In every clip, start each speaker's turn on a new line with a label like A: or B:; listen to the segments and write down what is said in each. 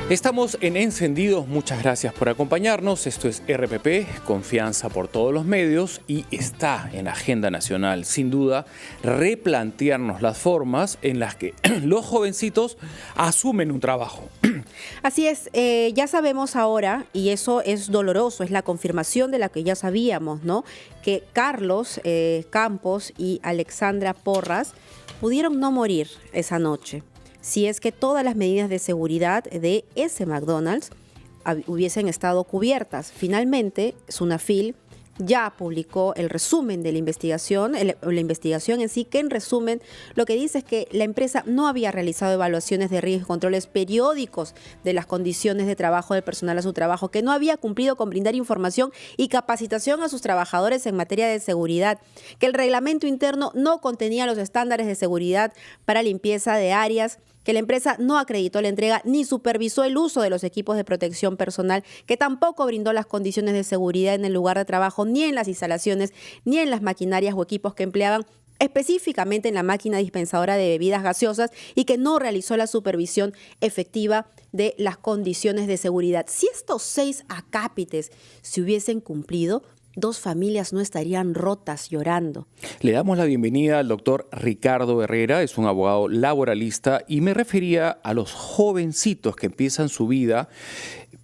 A: Estamos en Encendidos, muchas gracias por acompañarnos. Esto es RPP, confianza por todos los medios, y está en agenda nacional, sin duda, replantearnos las formas en las que los jovencitos asumen un trabajo.
B: Así es, ya sabemos ahora, y eso es doloroso, es la confirmación de la que ya sabíamos, ¿no? Que Carlos Campos y Alexandra Porras pudieron no morir esa noche, si es que todas las medidas de seguridad de ese McDonald's hubiesen estado cubiertas. Finalmente, Sunafil ya publicó el resumen de la investigación en sí, que en resumen lo que dice es que la empresa no había realizado evaluaciones de riesgo y controles periódicos de las condiciones de trabajo del personal a su trabajo, que no había cumplido con brindar información y capacitación a sus trabajadores en materia de seguridad, que el reglamento interno no contenía los estándares de seguridad para limpieza de áreas, que la empresa no acreditó la entrega ni supervisó el uso de los equipos de protección personal, que tampoco brindó las condiciones de seguridad en el lugar de trabajo, ni en las instalaciones, ni en las maquinarias o equipos que empleaban, específicamente en la máquina dispensadora de bebidas gaseosas, y que no realizó la supervisión efectiva de las condiciones de seguridad. Si estos 6 acápites se hubiesen cumplido, 2 familias no estarían rotas llorando.
A: Le damos la bienvenida al doctor Ricardo Herrera, es un abogado laboralista, y me refería a los jovencitos que empiezan su vida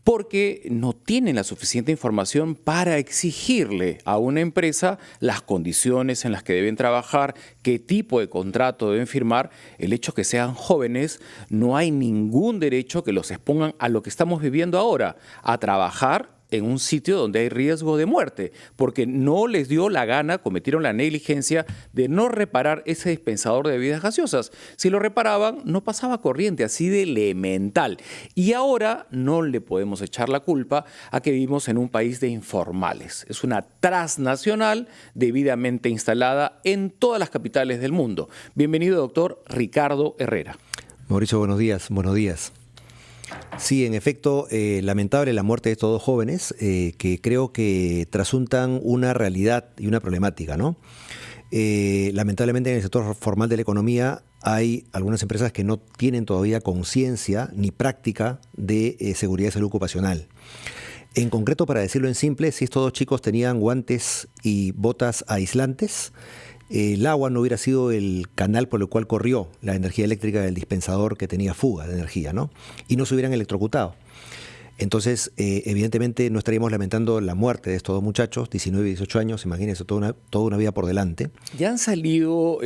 A: porque no tienen la suficiente información para exigirle a una empresa las condiciones en las que deben trabajar, qué tipo de contrato deben firmar. El hecho que sean jóvenes, no hay ningún derecho que los expongan a lo que estamos viviendo ahora, a trabajar en un sitio donde hay riesgo de muerte, porque no les dio la gana, cometieron la negligencia de no reparar ese dispensador de bebidas gaseosas. Si lo reparaban, no pasaba corriente, así de elemental. Y ahora no le podemos echar la culpa a que vivimos en un país de informales. Es una transnacional debidamente instalada en todas las capitales del mundo. Bienvenido, doctor Ricardo Herrera.
C: Mauricio, buenos días. Buenos días. Sí, en efecto, lamentable la muerte de estos 2 jóvenes que creo que trasuntan una realidad y una problemática, ¿no? Lamentablemente en el sector formal de la economía hay algunas empresas que no tienen todavía conciencia ni práctica de seguridad y salud ocupacional. En concreto, para decirlo en simple, si estos 2 chicos tenían guantes y botas aislantes, el agua no hubiera sido el canal por el cual corrió la energía eléctrica del dispensador que tenía fuga de energía, ¿no? Y no se hubieran electrocutado. Entonces, evidentemente no estaríamos lamentando la muerte de estos 2 muchachos, 19 y 18 años, imagínense, toda una vida por delante.
A: Ya han salido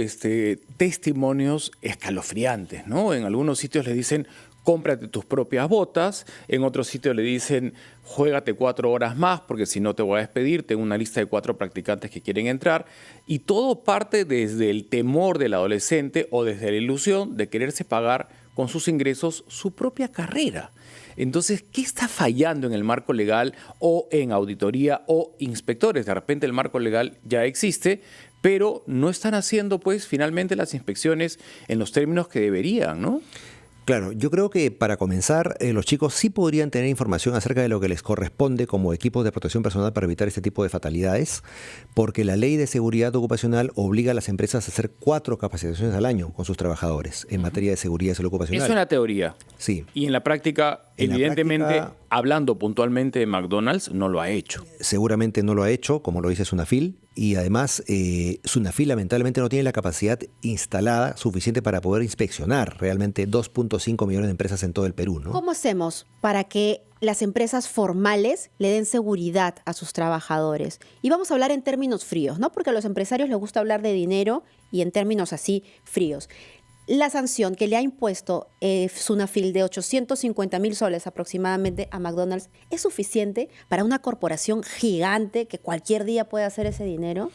A: testimonios escalofriantes, ¿no? En algunos sitios le dicen: cómprate tus propias botas. En otro sitio le dicen: juégate 4 horas más porque si no te voy a despedir. Tengo una lista de 4 practicantes que quieren entrar. Y todo parte desde el temor del adolescente o desde la ilusión de quererse pagar con sus ingresos su propia carrera. Entonces, ¿qué está fallando en el marco legal o en auditoría o inspectores? De repente el marco legal ya existe, pero no están haciendo pues finalmente las inspecciones en los términos que deberían, ¿no?
C: Claro, yo creo que para comenzar, los chicos sí podrían tener información acerca de lo que les corresponde como equipos de protección personal para evitar este tipo de fatalidades, porque la ley de seguridad ocupacional obliga a las empresas a hacer 4 capacitaciones al año con sus trabajadores en materia de seguridad y salud ocupacional.
A: Eso en la teoría.
C: Sí.
A: Y en la práctica, evidentemente, hablando puntualmente de McDonald's, no lo ha hecho.
C: Seguramente no lo ha hecho, como lo dice Sunafil, y además Sunafil lamentablemente no tiene la capacidad instalada suficiente para poder inspeccionar realmente 2.5 millones de empresas en todo el Perú, ¿no?
B: ¿Cómo hacemos para que las empresas formales le den seguridad a sus trabajadores? Y vamos a hablar en términos fríos, ¿no? Porque a los empresarios les gusta hablar de dinero y en términos así fríos. La sanción que le ha impuesto Sunafil de 850.000 soles aproximadamente a McDonald's, ¿es suficiente para una corporación gigante que cualquier día puede hacer ese dinero?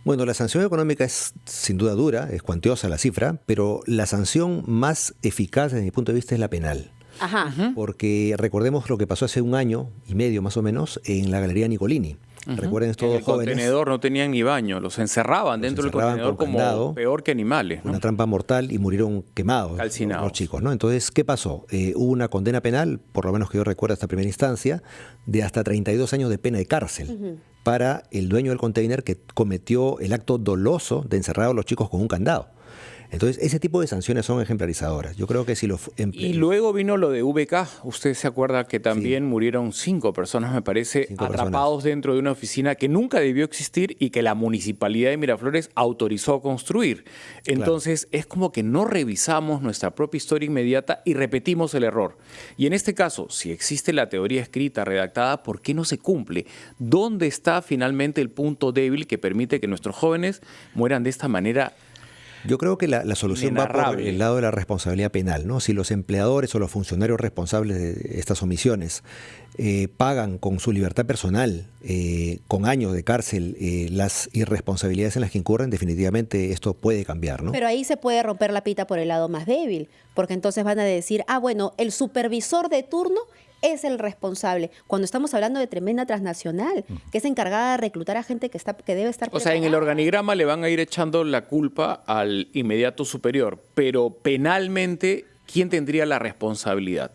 C: Bueno, la sanción económica es sin duda dura, es cuantiosa la cifra, pero la sanción más eficaz desde mi punto de vista es la penal.
B: Ajá.
C: Porque recordemos lo que pasó hace 1 año y medio más o menos en la Galería Nicolini. Recuerden, todos
A: en el
C: jóvenes.
A: contenedor no tenían ni baño, los encerraban dentro del contenedor como candado, peor que animales, ¿no?
C: Una trampa mortal, y murieron quemados
A: calcinados
C: los chicos, ¿no? Entonces, ¿qué pasó? Hubo una condena penal, por lo menos que yo recuerdo hasta primera instancia, de hasta 32 años de pena de cárcel para el dueño del container que cometió el acto doloso de encerrar a los chicos con un candado. Entonces, ese tipo de sanciones son ejemplarizadoras. Yo creo que si los
A: Y luego vino lo de VK. Usted se acuerda que también murieron 5 personas, me parece,
C: 5
A: atrapados dentro de una oficina que nunca debió existir y que la municipalidad de Miraflores autorizó construir. Entonces, es como que no revisamos nuestra propia historia inmediata y repetimos el error. Y en este caso, si existe la teoría escrita, redactada, ¿por qué no se cumple? ¿Dónde está finalmente el punto débil que permite que nuestros jóvenes mueran de esta manera?
C: Yo creo que la solución va por
A: Inenarrable.
C: el lado de la responsabilidad penal, ¿no? Si los empleadores o los funcionarios responsables de estas omisiones pagan con su libertad personal, con años de cárcel, las irresponsabilidades en las que incurren, definitivamente esto puede cambiar, ¿no?
B: Pero ahí se puede romper la pita por el lado más débil, porque entonces van a decir, bueno, el supervisor de turno es el responsable. Cuando estamos hablando de tremenda transnacional, que es encargada de reclutar a gente que debe estar
A: O sea, en el
B: preparada.
A: organigrama le van a ir echando la culpa al inmediato superior, pero penalmente, ¿quién tendría la responsabilidad?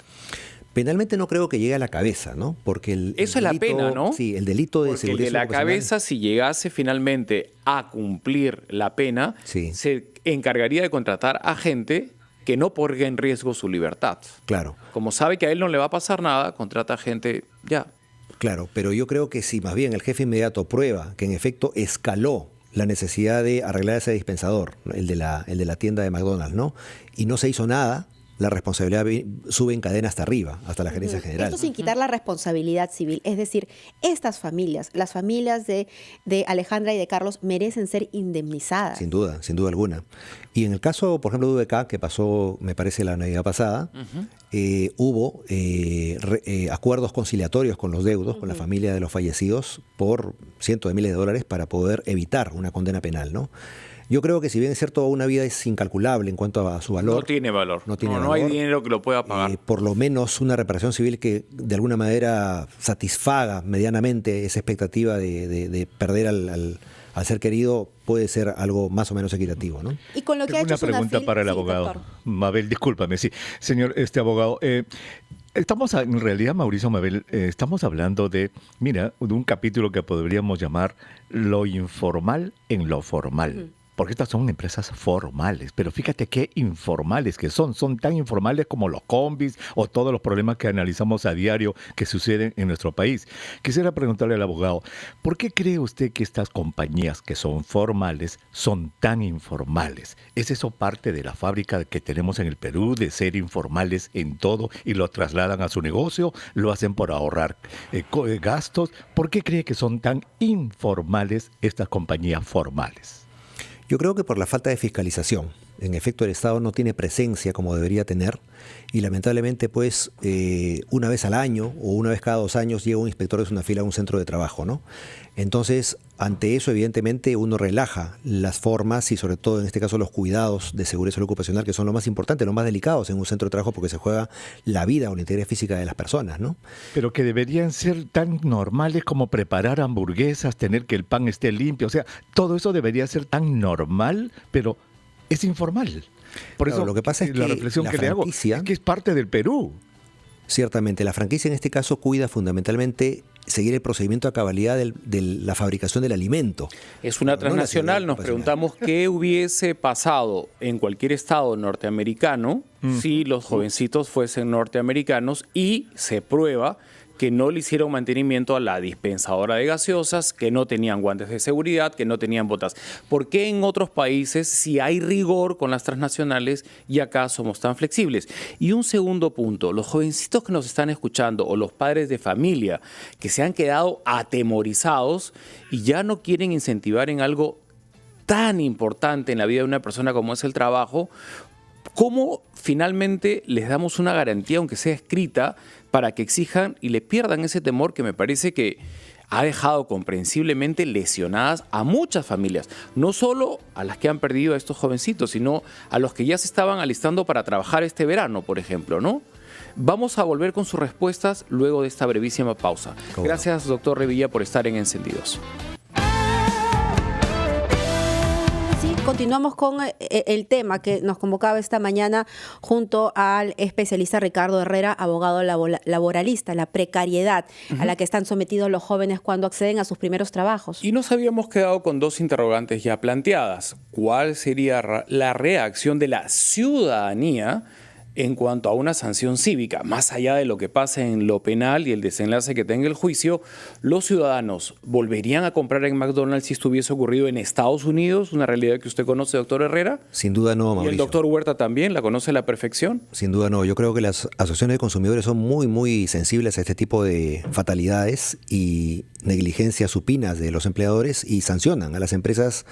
C: Penalmente no creo que llegue a la cabeza, ¿no? Porque
A: Eso es la pena, ¿no?
C: Sí, el delito de
A: Porque el
C: seguridad
A: de la
C: ocupacional.
A: cabeza, si llegase finalmente a cumplir la pena,
C: Sí.
A: se encargaría de contratar a gente que no ponga en riesgo su libertad.
C: Claro,
A: Como sabe que a él no le va a pasar nada, contrata gente ya.
C: claro, pero yo creo que si más bien el jefe inmediato prueba que en efecto escaló la necesidad de arreglar ese dispensador, ¿no? el de la tienda de McDonald's, ¿no? Y no se hizo nada, la responsabilidad sube en cadena hasta arriba, hasta la gerencia general.
B: Esto sin quitar la responsabilidad civil. Es decir, estas familias, las familias de Alejandra y de Carlos, merecen ser indemnizadas.
C: Sin duda alguna. Y en el caso, por ejemplo, de VK, que pasó, me parece, la Navidad pasada, hubo acuerdos conciliatorios con los deudos, con la familia de los fallecidos, por cientos de miles de dólares para poder evitar una condena penal, ¿no? Yo creo que si bien es cierto, una vida es incalculable en cuanto a su valor.
A: No tiene valor.
C: No tiene
A: No hay
C: valor.
A: dinero que lo pueda pagar.
C: Por lo menos una reparación civil que de alguna manera satisfaga medianamente esa expectativa de perder al ser querido puede ser algo más o menos equitativo, ¿no?
B: Y con lo que
D: Tengo
B: ha hecho
D: una pregunta
B: Sunafil-
D: para el
B: sí,
D: abogado.
B: doctor.
D: Mabel, discúlpame, sí. Señor abogado, en realidad, Mauricio Mabel, estamos hablando de un capítulo que podríamos llamar lo informal en lo formal. Porque estas son empresas formales, pero fíjate qué informales que son tan informales como los combis o todos los problemas que analizamos a diario que suceden en nuestro país. Quisiera preguntarle al abogado, ¿por qué cree usted que estas compañías que son formales son tan informales? ¿Es eso parte de la fábrica que tenemos en el Perú de ser informales en todo y lo trasladan a su negocio? ¿Lo hacen por ahorrar gastos? ¿Por qué cree que son tan informales estas compañías formales?
C: Yo creo que por la falta de fiscalización. En efecto, el Estado no tiene presencia como debería tener y lamentablemente pues una vez al año o una vez cada 2 años llega un inspector de Sunafil a un centro de trabajo, ¿no? Entonces, ante eso evidentemente uno relaja las formas y sobre todo en este caso los cuidados de seguridad y salud ocupacional, que son lo más importante, lo más delicados en un centro de trabajo porque se juega la vida o la integridad física de las personas, ¿no?
D: Pero que deberían ser tan normales como preparar hamburguesas, tener que el pan esté limpio, o sea, todo eso debería ser tan normal, pero es informal. Por
C: Claro,
D: eso
C: lo que pasa es
D: la
C: que
D: reflexión
C: la
D: que le hago
C: franquicia-
D: es que es parte del Perú.
C: Ciertamente, la franquicia en este caso cuida fundamentalmente seguir el procedimiento a cabalidad de la fabricación del alimento.
A: Es una
C: No la
A: transnacional.
C: seguridad
A: Nos
C: ocupacional.
A: preguntamos qué hubiese pasado en cualquier estado norteamericano si los jovencitos fuesen norteamericanos y se prueba que no le hicieron mantenimiento a la dispensadora de gaseosas, que no tenían guantes de seguridad, que no tenían botas. ¿Por qué en otros países si hay rigor con las transnacionales y acá somos tan flexibles? Y un segundo punto, los jovencitos que nos están escuchando o los padres de familia que se han quedado atemorizados y ya no quieren incentivar en algo tan importante en la vida de una persona como es el trabajo, ¿cómo finalmente les damos una garantía, aunque sea escrita, para que exijan y le pierdan ese temor que me parece que ha dejado comprensiblemente lesionadas a muchas familias? No solo a las que han perdido a estos jovencitos, sino a los que ya se estaban alistando para trabajar este verano, por ejemplo, ¿no? Vamos a volver con sus respuestas luego de esta brevísima pausa.
C: ¿Cómo no?
A: Gracias, doctor Revilla, por estar en Encendidos.
B: Sí. Continuamos con el tema que nos convocaba esta mañana junto al especialista Ricardo Herrera, abogado laboralista, la precariedad a la que están sometidos los jóvenes cuando acceden a sus primeros trabajos.
A: Y nos habíamos quedado con dos interrogantes ya planteadas. ¿Cuál sería la reacción de la ciudadanía en cuanto a una sanción cívica? Más allá de lo que pase en lo penal y el desenlace que tenga el juicio, ¿los ciudadanos volverían a comprar en McDonald's si estuviese ocurrido en Estados Unidos? Una realidad que usted conoce, doctor Herrera.
C: Sin duda no, Mauricio.
A: ¿Y el doctor Huerta también la conoce a la perfección?
C: Sin duda no. Yo creo que las asociaciones de consumidores son muy sensibles a este tipo de fatalidades y negligencias supinas de los empleadores y sancionan a las empresas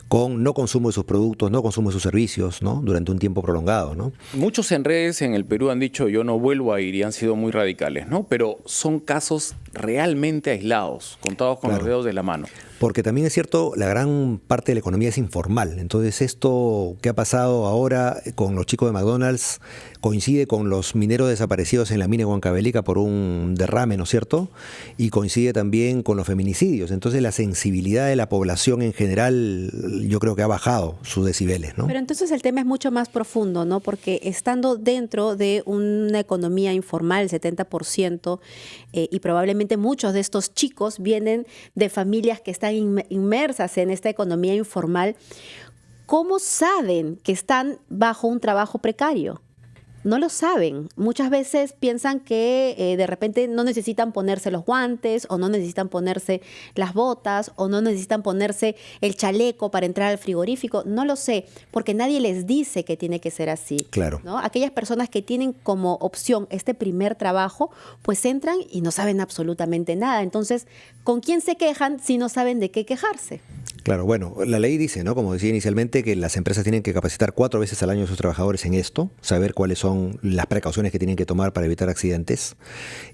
C: con no consumo de sus productos, no consumo de sus servicios, ¿no? Durante un tiempo prolongado, ¿no?
A: Muchos en redes en el Perú han dicho yo no vuelvo a ir y han sido muy radicales, ¿no? Pero son casos realmente aislados, contados con los dedos de la mano.
C: Porque también es cierto, la gran parte de la economía es informal. Entonces esto que ha pasado ahora con los chicos de McDonald's coincide con los mineros desaparecidos en la mina de Huancavelica por un derrame, ¿no es cierto? Y coincide también con los feminicidios. Entonces la sensibilidad de la población en general yo creo que ha bajado sus decibeles, ¿no?
B: Pero entonces el tema es mucho más profundo, ¿no? Porque estando dentro de una economía informal, el 70%, y probablemente muchos de estos chicos vienen de familias que están inmersas en esta economía informal, ¿cómo saben que están bajo un trabajo precario? No lo saben. Muchas veces piensan que de repente no necesitan ponerse los guantes o no necesitan ponerse las botas o no necesitan ponerse el chaleco para entrar al frigorífico. No lo sé, porque nadie les dice que tiene que ser así.
C: Claro.
B: ¿No? Aquellas personas que tienen como opción este primer trabajo, pues entran y no saben absolutamente nada. Entonces, ¿con quién se quejan si no saben de qué quejarse?
C: Claro, bueno, la ley dice, ¿no? Como decía inicialmente, que las empresas tienen que capacitar 4 veces al año a sus trabajadores en esto, saber cuáles son las precauciones que tienen que tomar para evitar accidentes.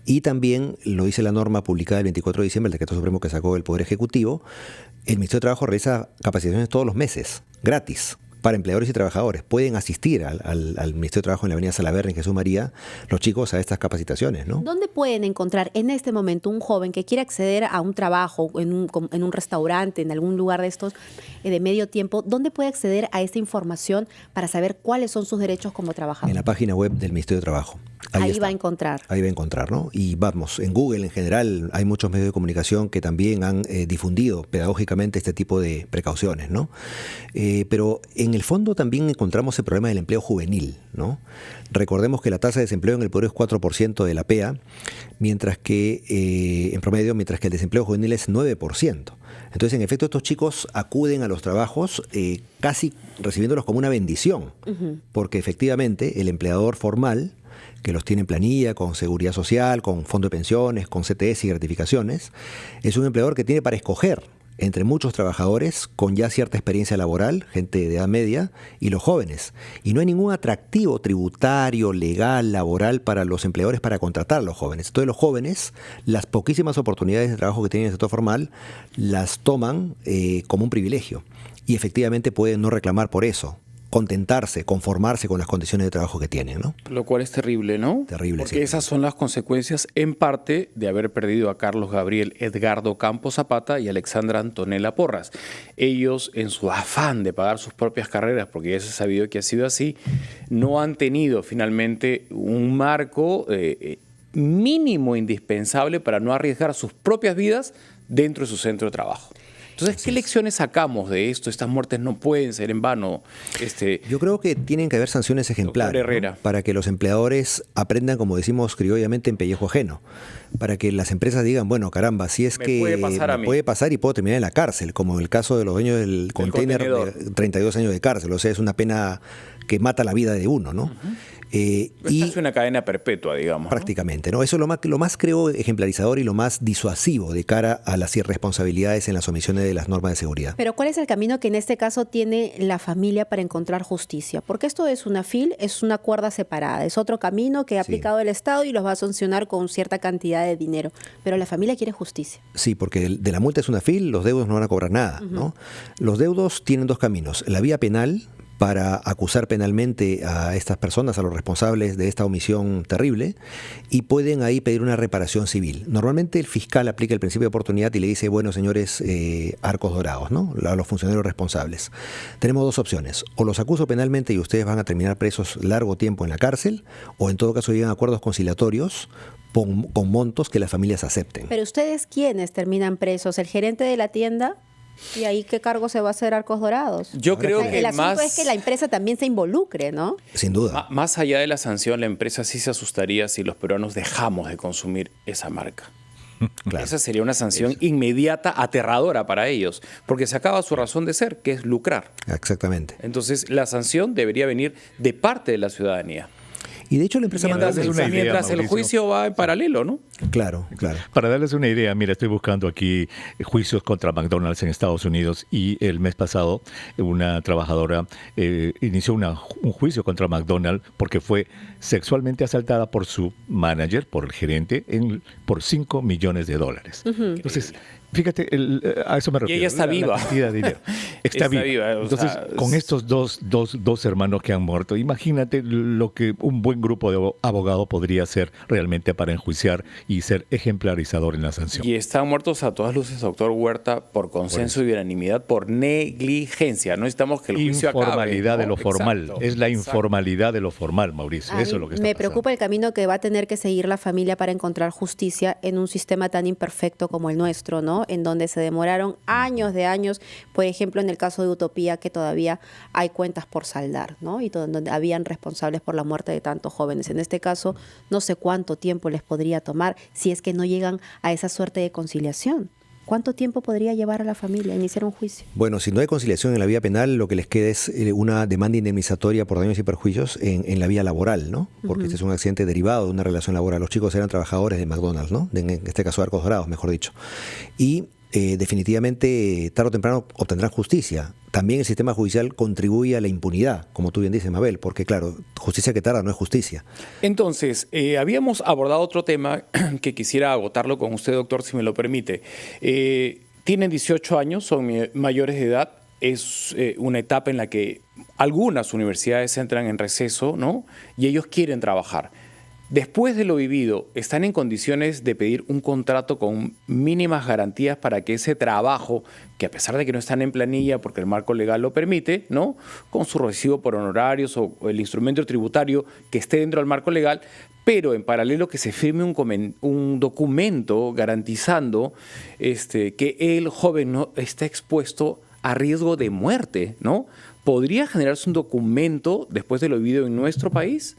C: Y también, lo dice la norma publicada el 24 de diciembre, el decreto supremo que sacó el Poder Ejecutivo, el Ministerio de Trabajo realiza capacitaciones todos los meses, gratis, para empleadores y trabajadores. Pueden asistir al Ministerio de Trabajo en la avenida Salaverry, en Jesús María, los chicos a estas capacitaciones, ¿no?
B: ¿Dónde pueden encontrar en este momento un joven que quiere acceder a un trabajo en un restaurante, en algún lugar de estos de medio tiempo? ¿Dónde puede acceder a esta información para saber cuáles son sus derechos como trabajador?
C: En la página web del Ministerio de Trabajo.
B: Ahí va a encontrar.
C: Ahí va a encontrar, ¿no? Y vamos, en Google en general hay muchos medios de comunicación que también han difundido pedagógicamente este tipo de precauciones, ¿no? Pero en el fondo también encontramos el problema del empleo juvenil, ¿no? Recordemos que la tasa de desempleo en el Perú es 4% de la PEA, mientras que en promedio, mientras que el desempleo juvenil es 9%. Entonces, en efecto, estos chicos acuden a los trabajos casi recibiéndolos como una bendición, porque efectivamente el empleador formal, que los tiene en planilla, con seguridad social, con fondo de pensiones, con CTS y gratificaciones, es un empleador que tiene para escoger entre muchos trabajadores con ya cierta experiencia laboral, gente de edad media, y los jóvenes. Y no hay ningún atractivo tributario, legal, laboral para los empleadores para contratar a los jóvenes. Entonces los jóvenes, las poquísimas oportunidades de trabajo que tienen en el sector formal, las toman como un privilegio. Y efectivamente pueden no reclamar por eso, contentarse, conformarse con las condiciones de trabajo que tienen, ¿no?
A: Lo cual es terrible, ¿no?
C: Terrible,
A: porque
C: sí.
A: Esas son las consecuencias, en parte, de haber perdido a Carlos Gabriel Edgardo Campos Zapata y Alexandra Antonella Porras. Ellos, en su afán de pagar sus propias carreras, porque ya se ha sabido que ha sido así, no han tenido finalmente un marco mínimo indispensable para no arriesgar sus propias vidas dentro de su centro de trabajo. Entonces, ¿qué lecciones sacamos de esto? Estas muertes no pueden ser en vano.
C: Yo creo que tienen que haber sanciones ejemplares, ¿no? Para que los empleadores aprendan, como decimos criollamente, en pellejo ajeno. Para que las empresas digan, bueno, caramba, si es que me puede pasar y puedo terminar en la cárcel, como en el caso de los dueños del container, 32 años de cárcel. O sea, es una pena que mata la vida de uno, ¿no?
A: Y es una cadena perpetua, digamos.
C: Prácticamente, ¿no? Eso es lo más creo ejemplarizador y lo más disuasivo de cara a las irresponsabilidades en las omisiones de las normas de seguridad.
B: Pero ¿cuál es el camino que en este caso tiene la familia para encontrar justicia? Porque esto es una FIL, es una cuerda separada, es otro camino que ha aplicado el Estado y los va a sancionar con cierta cantidad de dinero. Pero la familia quiere justicia.
C: Sí, porque de la multa es una FIL, los deudos no van a cobrar nada, ¿no? Los deudos tienen dos caminos, la vía penal, para acusar penalmente a estas personas, a los responsables de esta omisión terrible, y pueden ahí pedir una reparación civil. Normalmente el fiscal aplica el principio de oportunidad y le dice, bueno, señores arcos dorados, ¿no?, a los funcionarios responsables. Tenemos dos opciones: o los acuso penalmente y ustedes van a terminar presos largo tiempo en la cárcel, o en todo caso llegan a acuerdos conciliatorios con montos que las familias acepten.
B: Pero ustedes, ¿quiénes terminan presos? ¿El gerente de la tienda? ¿Y ahí qué cargo se va a hacer Arcos Dorados?
A: Yo creo que
B: el asunto
A: más,
B: es que la empresa también se involucre, ¿no?
C: Sin duda.
A: más allá de la sanción, la empresa sí se asustaría si los peruanos dejamos de consumir esa marca.
C: Claro.
A: Esa sería una sanción inmediata, aterradora para ellos, porque se acaba su razón de ser, que es lucrar.
C: Exactamente.
A: Entonces, la sanción debería venir de parte de la ciudadanía.
C: Y de hecho la empresa
A: Mientras,
C: manda
D: darles una idea,
A: mientras el
D: Mauricio.
A: juicio va en paralelo, ¿no?
C: Claro, claro.
D: Para darles una idea, mira, estoy buscando aquí juicios contra McDonald's en Estados Unidos y el mes pasado una trabajadora inició un juicio contra McDonald's porque fue sexualmente asaltada por su manager, por el gerente, por $5 millones. Entonces, fíjate, a eso me refiero.
A: ella está viva.
D: La cantidad de dinero. Está viva.
A: o
D: Entonces,
A: sea,
D: con estos dos hermanos que han muerto, imagínate lo que un buen grupo de abogados podría hacer realmente para enjuiciar y ser ejemplarizador en la sanción.
A: Y están muertos a todas luces, doctor Huerta, por consenso y unanimidad, por negligencia. No necesitamos que el juicio acabe.
D: Informalidad de
A: ¿no?
D: lo formal.
A: Exacto,
D: Es la
A: exacto.
D: informalidad de lo formal, Mauricio.
B: A
D: Eso
B: mí
D: es lo que está
B: me
D: pasando.
B: preocupa el camino que va a tener que seguir la familia para encontrar justicia en un sistema tan imperfecto como el nuestro, ¿no? En donde se demoraron años de años, por ejemplo, en el caso de Utopía, que todavía hay cuentas por saldar, ¿no? Y donde habían responsables por la muerte de tantos jóvenes. En este caso, no sé cuánto tiempo les podría tomar si es que no llegan a esa suerte de conciliación. ¿Cuánto tiempo podría llevar a la familia a iniciar un juicio?
C: Bueno, si no hay conciliación en la vía penal, lo que les queda es una demanda indemnizatoria por daños y perjuicios en la vía laboral, ¿no? Porque este es un accidente derivado de una relación laboral. Los chicos eran trabajadores de McDonald's, ¿no? En este caso, Arcos Dorados, mejor dicho. Y definitivamente, tarde o temprano, obtendrán justicia. También el sistema judicial contribuye a la impunidad, como tú bien dices, Mabel, porque claro, justicia que tarda no es justicia.
A: Entonces, habíamos abordado otro tema que quisiera agotarlo con usted, doctor, si me lo permite. Tienen 18 años, son mayores de edad. Es una etapa en la que algunas universidades entran en receso, ¿no? Y ellos quieren trabajar. Después de lo vivido, ¿están en condiciones de pedir un contrato con mínimas garantías para que ese trabajo, que a pesar de que no están en planilla porque el marco legal lo permite, ¿no?, con su recibo por honorarios o el instrumento tributario que esté dentro del marco legal, pero en paralelo que se firme un documento garantizando que el joven no está expuesto a riesgo de muerte, ¿no? ¿Podría generarse un documento después de lo vivido en nuestro país?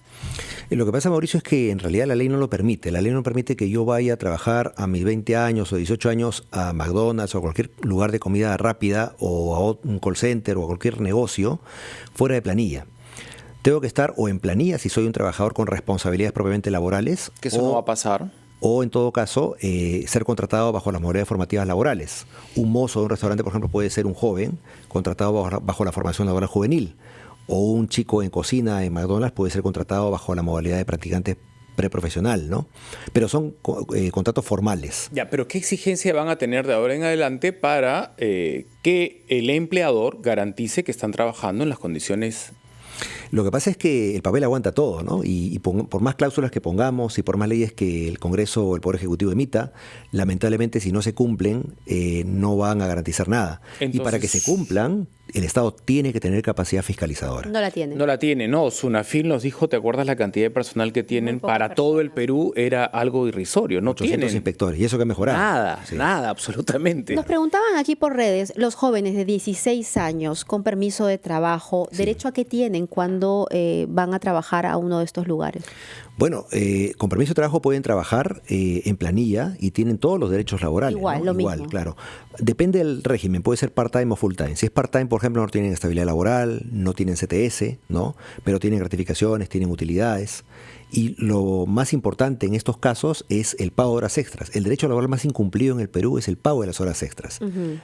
C: Lo que pasa, Mauricio, es que en realidad la ley no lo permite. La ley no permite que yo vaya a trabajar a mis 20 años o 18 años a McDonald's o a cualquier lugar de comida rápida o a un call center o a cualquier negocio fuera de planilla. Tengo que estar o en planilla si soy un trabajador con responsabilidades propiamente laborales.
A: Que eso no va a pasar.
C: O en todo caso, ser contratado bajo las modalidades formativas laborales. Un mozo de un restaurante, por ejemplo, puede ser un joven contratado bajo la formación laboral juvenil. O un chico en cocina en McDonald's puede ser contratado bajo la modalidad de practicante preprofesional, ¿no? Pero son contratos formales.
A: Ya, pero ¿qué exigencia van a tener de ahora en adelante para que el empleador garantice que están trabajando en las condiciones?
C: Lo que pasa es que el papel aguanta todo, ¿no? Y por más cláusulas que pongamos y por más leyes que el Congreso o el Poder Ejecutivo emita, lamentablemente si no se cumplen, no van a garantizar nada.
A: Entonces,
C: y para que se cumplan, el Estado tiene que tener capacidad fiscalizadora.
B: No la tiene.
A: No la tiene, no. Sunafil nos dijo, ¿te acuerdas la cantidad de personal que tienen?
B: poca
A: Para todo el Perú era algo irrisorio. No
C: 800
A: tienen
C: inspectores, y eso que ha mejorado.
A: nada,
C: Sí.
A: nada, absolutamente.
B: Nos preguntaban aquí por redes, los jóvenes de 16 años con permiso de trabajo, ¿derecho a qué tienen cuando van a trabajar a uno de estos lugares?
C: Bueno, con permiso de trabajo pueden trabajar en planilla y tienen todos los derechos laborales.
B: Igual,
C: ¿no?
B: lo
C: Igual,
B: mismo.
C: claro. Depende del régimen, puede ser part-time o full-time. Si es part-time, por ejemplo, no tienen estabilidad laboral, no tienen CTS, ¿no? Pero tienen gratificaciones, tienen utilidades. Y lo más importante en estos casos es el pago de horas extras. El derecho laboral más incumplido en el Perú es el pago de las horas extras.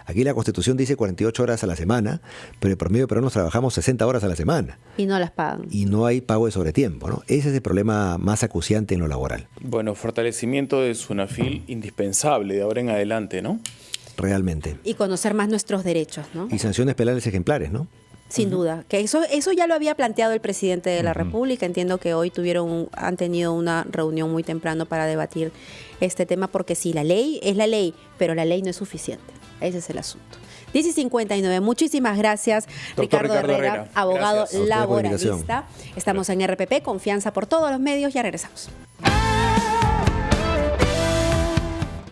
C: Aquí la Constitución dice 48 horas a la semana, pero el promedio de peruanos trabajamos 60 horas a la semana.
B: Y no las pagan.
C: Y no hay pago de sobretiempo, ¿no? Ese es el problema más acuciante en lo laboral,
A: Bueno, fortalecimiento de Sunafil indispensable de ahora en adelante, ¿no?
C: realmente.
B: Y conocer más nuestros derechos, ¿no?
C: Y sanciones penales ejemplares, ¿no?
B: Sin duda, que eso ya lo había planteado el presidente de la República. Entiendo que hoy han tenido una reunión muy temprano para debatir este tema, porque sí, la ley es la ley, pero la ley no es suficiente. Ese es el asunto. 10:59. Muchísimas gracias,
A: Doctor
B: Ricardo Herrera, abogado
A: Gracias.
B: laboralista. Estamos en RPP, confianza por todos los medios. Ya regresamos.